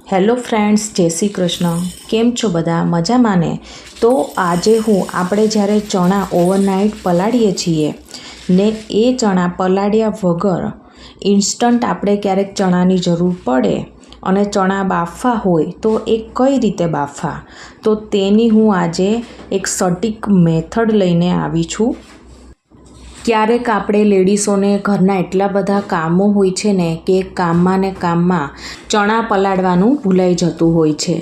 Hello friends, જય શ્રી કૃષ્ણ. કેમ છો બધા? મજામાં ને? તો આજે આપણે જ્યારે ચણા ઓવરનાઇટ પલાળીએ છીએ ને એ ચણા પલાળ્યા વગર ઇન્સ્ટન્ટ આપણે ક્યારેક ચણાની જરૂર પડે અને ચણા બાફવા હોય તો એ કઈ રીતે બાફવા, તો તેની હું આજે એક સટીક મેથડ લઈને આવી છું. ક્યારેક આપણે લેડીઝોને ઘરના એટલા બધા કામો હોય છે ને કે કામમાં ને કામમાં ચણા પલાળવાનું ભૂલાઈ જતું હોય છે.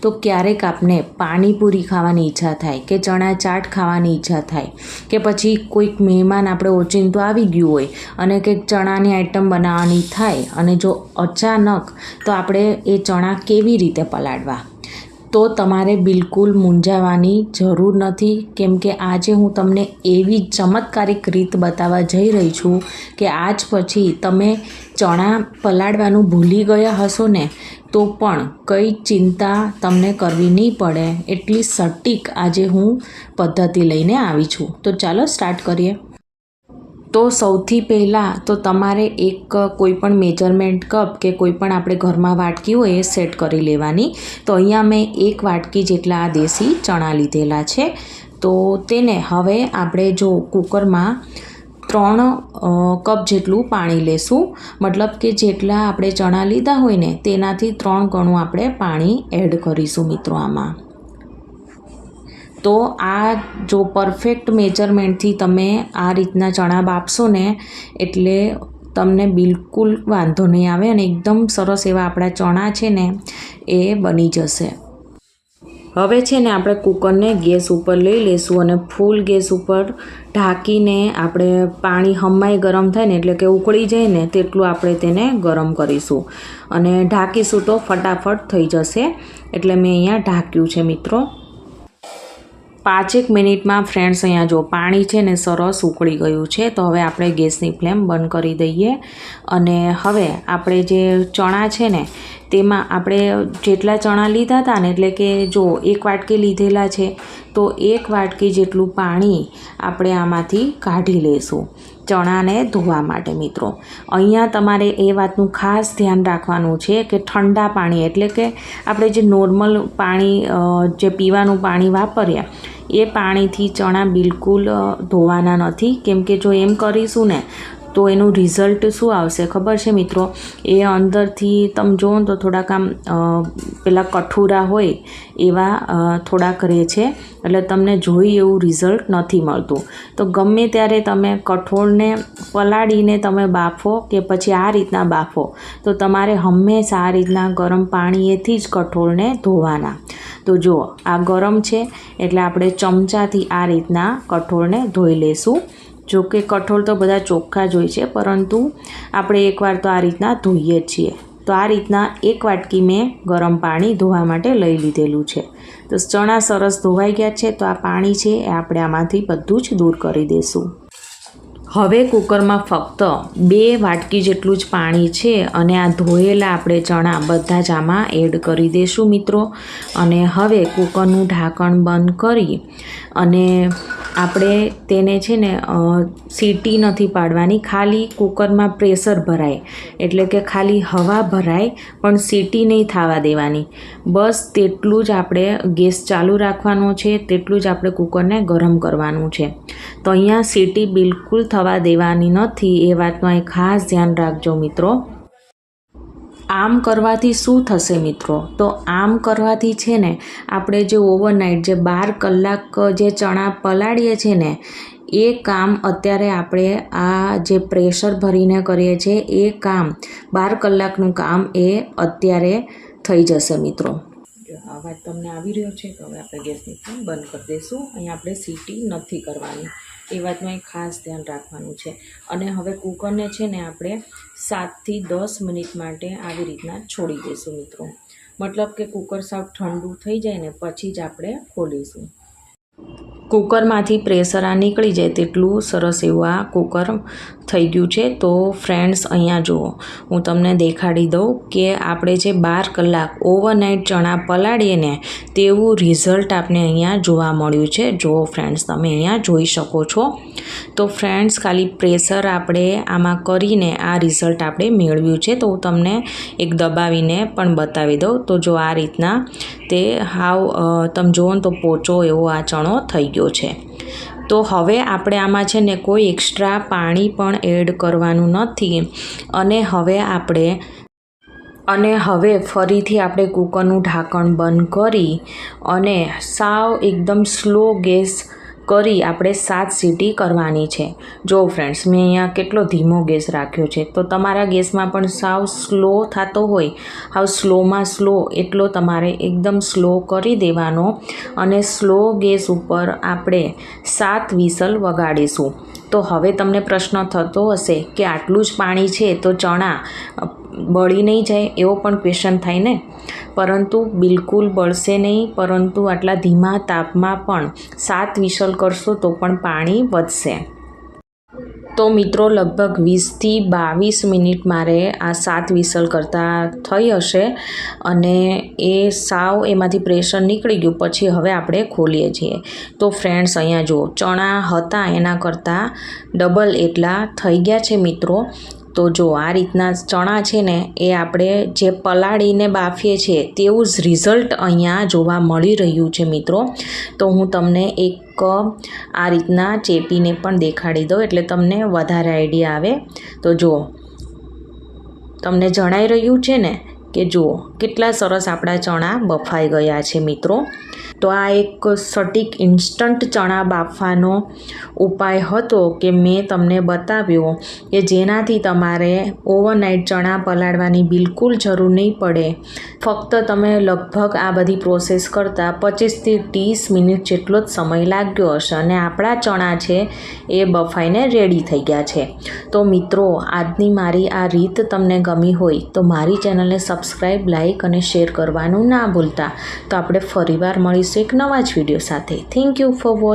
તો ક્યારેક આપણે પાણીપુરી ખાવાની ઈચ્છા થાય કે ચણા ચાટ ખાવાની ઈચ્છા થાય કે પછી કોઈક મહેમાન આપણે ઓચિંતું આવી ગયું હોય અને કંઈક ચણાની આઈટમ બનાવવાની થાય અને જો અચાનક, તો આપણે એ ચણા કેવી રીતે પલાળવા, તો તમારે બિલકુલ મૂંઝાવાની જરૂર નથી. કેમ કે આજે હું તમને એવી ચમત્કારિક રીત બતાવવા જઈ રહી છું કે આજ પછી તમે ચણા પલાળવાનું ભૂલી ગયા હશો ને તો પણ કંઈ ચિંતા તમને કરવી નહીં પડે. એટલી સટીક આજે હું પદ્ધતિ લઈને આવી છું. તો ચાલો સ્ટાર્ટ કરીએ. તો સૌથી પહેલાં તો તમારે એક કોઈપણ મેજરમેન્ટ કપ કે કોઈપણ આપણે ઘરમાં વાટકી હોય એ સેટ કરી લેવાની. તો અહીંયા મેં 1 વાટકી જેટલા દેશી ચણા લીધેલા છે. તો તેને હવે આપણે જો કુકરમાં 3 કપ જેટલું પાણી લેશું. મતલબ કે જેટલા આપણે ચણા લીધા હોય ને તેનાથી 3 ગણું આપણે પાણી એડ કરીશું મિત્રો આમાં. તો આ જો પરફેક્ટ મેજરમેન્ટથી તમે આ રીતના ચણા બાફશો ને એટલે તમને બિલકુલ વાંધો નહીં આવે અને એકદમ સરસ એવા આપણા ચણા છે ને એ બની જશે. હવે છે ને આપણે કુકરને ગેસ ઉપર લઈ લઈશું અને ફૂલ ગેસ ઉપર ઢાંકીને આપણે પાણી હમાય ગરમ થાય ને એટલે કે ઉકળી જાય ને તેટલું આપણે તેને ગરમ કરીશું અને ઢાંકીશું તો ફટાફટ થઈ જશે. એટલે મેં અહીંયા ઢાંક્યું છે મિત્રો. 5 મિનિટમાં ફ્રેન્ડ્સ અહીંયા જો પાણી છે ને સરસ ઉકળી ગયું છે. તો હવે આપણે ગેસની ફ્લેમ બંધ કરી દઈએ અને હવે આપણે જે ચણા છે ને તેમાં આપણે જેટલા ચણા લીધા હતા ને એટલે કે જો 1 વાટકી લીધેલા છે તો 1 વાટકી જેટલું પાણી આપણે આમાંથી કાઢી લઈશું ચણાને ધોવા માટે મિત્રો. અહીંયા તમારે એ વાતનું ખાસ ધ્યાન રાખવાનું છે કે ઠંડા પાણી એટલે કે આપણે જે નોર્મલ પાણી જે પીવાનું પાણી વાપરીએ એ પાણીથી ચણા બિલકુલ ધોવાના નથી. કેમ કે જો એમ કરીશું ને તો એનું રિઝલ્ટ શું આવશે ખબર છે મિત્રો? એ અંદરથી તમે જુઓ તો થોડાક આમ પેલા કઠોરા હોય એવા થોડાક રહે છે. એટલે તમને જોઈ એવું રિઝલ્ટ નથી મળતું. તો ગમે ત્યારે તમે કઠોળને પલાળીને તમે બાફો કે પછી આ રીતના બાફો તો તમારે હંમેશા આ રીતના ગરમ પાણીએથી જ કઠોળને ધોવાના. તો જુઓ આ ગરમ છે એટલે આપણે ચમચાથી આ રીતના કઠોળને ધોઈ લઈશું. જો કે કઠોળ તો બધા ચોખ્ખા જ હોય છે પરંતુ આપણે એકવાર તો આ રીતના ધોઈએ જ છીએ. તો આ રીતના 1 વાટકી મેં ગરમ પાણી ધોવા માટે લઈ લીધેલું છે. તો ચણા સરસ ધોવાઈ ગયા છે. તો આ પાણી છે એ આપણે આમાંથી બધું જ દૂર કરી દઈશું. હવે કુકરમાં ફક્ત 2 વાટકી જેટલું જ પાણી છે અને આ ધોયેલા આપણે ચણા બધા જ આમાં એડ કરી દઈશું મિત્રો. અને હવે કુકરનું ઢાંકણ બંધ કરી અને આપણે તેને છે ને સીટી નથી પાડવાની, ખાલી કુકરમાં પ્રેશર ભરાય એટલે કે ખાલી હવા ભરાય પણ સીટી નહીં થવા દેવાની. બસ તેટલું જ આપણે ગેસ ચાલુ રાખવાનો છે, તેટલું જ આપણે કુકરને ગરમ કરવાનું છે. તો અહીંયા સીટી બિલકુલ થવા દેવાની નથી, એ વાતનું અહીં ખાસ ધ્યાન રાખજો મિત્રો. આમ કરવાથી શું થશે મિત્રો? તો આમ કરવાથી છે ને આપણે જે ઓવરનાઇટ જે 12 કલાક જે ચણા પલાળીએ છીએ ને એ કામ અત્યારે આપણે આ જે પ્રેશર ભરીને કરીએ છીએ એ કામ 12 કલાકનું કામ એ અત્યારે થઈ જશે મિત્રો. અવાજ તમને આવી રહ્યો છે તો હવે આપણે ગેસની ફ્લેમ બંધ કરી દઈશું. અહીંયા આપણે સીટી નથી કરવાની, એ વાતનું અહીં ખાસ ધ્યાન રાખવાનું છે. અને હવે કુકરને છે ને આપણે 7 થી 10 મિનિટ માટે આવી રીતના છોડી દઈશું મિત્રો. મતલબ કે કુકર સાવ ઠંડુ થઈ જાય ને પછી જ આપણે ખોલીશું. કુકરમાંથી પ્રેશર આ નીકળી જાય તેટલું સરસ એવું આ કુકર થઈ ગયું છે। તો ફ્રેન્ડ્સ અહીંયા જુઓ, હું તમને દેખાડી દઉં કે આપણે જે 12 કલાક ઓવરનાઇટ ચણા પલાળીએ ને તેવું રિઝલ્ટ આપણે અહીંયા જોવા મળ્યું છે। જુઓ ફ્રેન્ડ્સ, તમે અહીંયા જોઈ શકો છો। તો ફ્રેન્ડ્સ, ખાલી પ્રેશર આપણે આમાં કરીને આ રિઝલ્ટ આપણે મેળવ્યું છે। તો હું તમને એક દબાવીને પણ બતાવી દઉં। તો જો આ રીતના તે હાવ તમે જુઓ તો પોચો એવો આ ચણો થઈ ગયો છે। તો હવે આપણે આમાં છે ને કોઈ એક્સ્ટ્રા પાણી પણ એડ કરવાનું નથી અને હવે ફરીથી આપણે કુકરનું ઢાંકણ બંધ કરી અને સાવ એકદમ સ્લો ગેસ કરી આપણે 7 સીટી કરવાની છે। જો ફ્રેન્ડ્સ, મેં અહીંયા કેટલો ધીમો ગેસ રાખ્યો છે। તો તમારા ગેસમાં પણ સાવ સ્લો થતો હોય, હાવ સ્લોમાં સ્લો એટલો તમારે એકદમ સ્લો કરી દેવાનો અને સ્લો ગેસ ઉપર આપણે 7 વિસલ વગાડીશું। તો હવે તમને પ્રશ્ન થતો હશે કે આટલું જ પાણી છે તો ચણા બળી નહીં જાય, એવો પણ ક્વેશ્ચન થાય ને। પરંતુ બિલકુલ બળશે નહીં, પરંતુ આટલા ધીમા તાપમાં પણ 7 વિસલ કરશો તો પણ પાણી વધશે। તો મિત્રો, લગભગ 20 થી 22 મિનિટ મારે આ 7 વિસલ કરતાં થઈ હશે અને એ સાવ એમાંથી પ્રેશર નીકળી ગયું। પછી હવે આપણે ખોલીએ છીએ। તો ફ્રેન્ડ્સ, અહીંયા જુઓ, ચણા હતા એના કરતાં ડબલ એટલા થઈ ગયા છે મિત્રો। તો જો આ રીતના ચણા છે ને એ આપણે જે પલાળીને બાફીએ છીએ તેવું જ રિઝલ્ટ અહીંયા જોવા મળી રહ્યું છે મિત્રો। તો હું તમને એક આ રીતના ચેપીને પણ દેખાડી દઉં એટલે તમને વધારે આઈડિયા આવે। તો જુઓ, તમને જણાઈ રહ્યું છે ને કે જુઓ કેટલા સરસ આપણા ચણા બફાઈ ગયા છે મિત્રો। તો આ એક સટીક ઇન્સ્ટન્ટ ચણા બાફવાનો ઉપાય હતો કે મેં તમને બતાવ્યો કે જેનાથી તમારે ઓવરનાઇટ ચણા પલાળવાની બિલકુલ જરૂર નહીં પડે। ફક્ત તમે લગભગ આ બધી પ્રોસેસ કરતાં 25 થી 30 મિનિટ જેટલો જ સમય લાગ્યો હશે અને આપણા ચણા છે એ બફાઈને રેડી થઈ ગયા છે। તો મિત્રો, આજની મારી આ રીત તમને ગમી હોય તો મારી ચેનલને સબસ્ક્રાઈબ, લાઈક અને શેર કરવાનું ના ભૂલતા। તો આપણે ફરીવાર મળીશું એક નવા જ વિડીયો સાથે। Thank you for watching.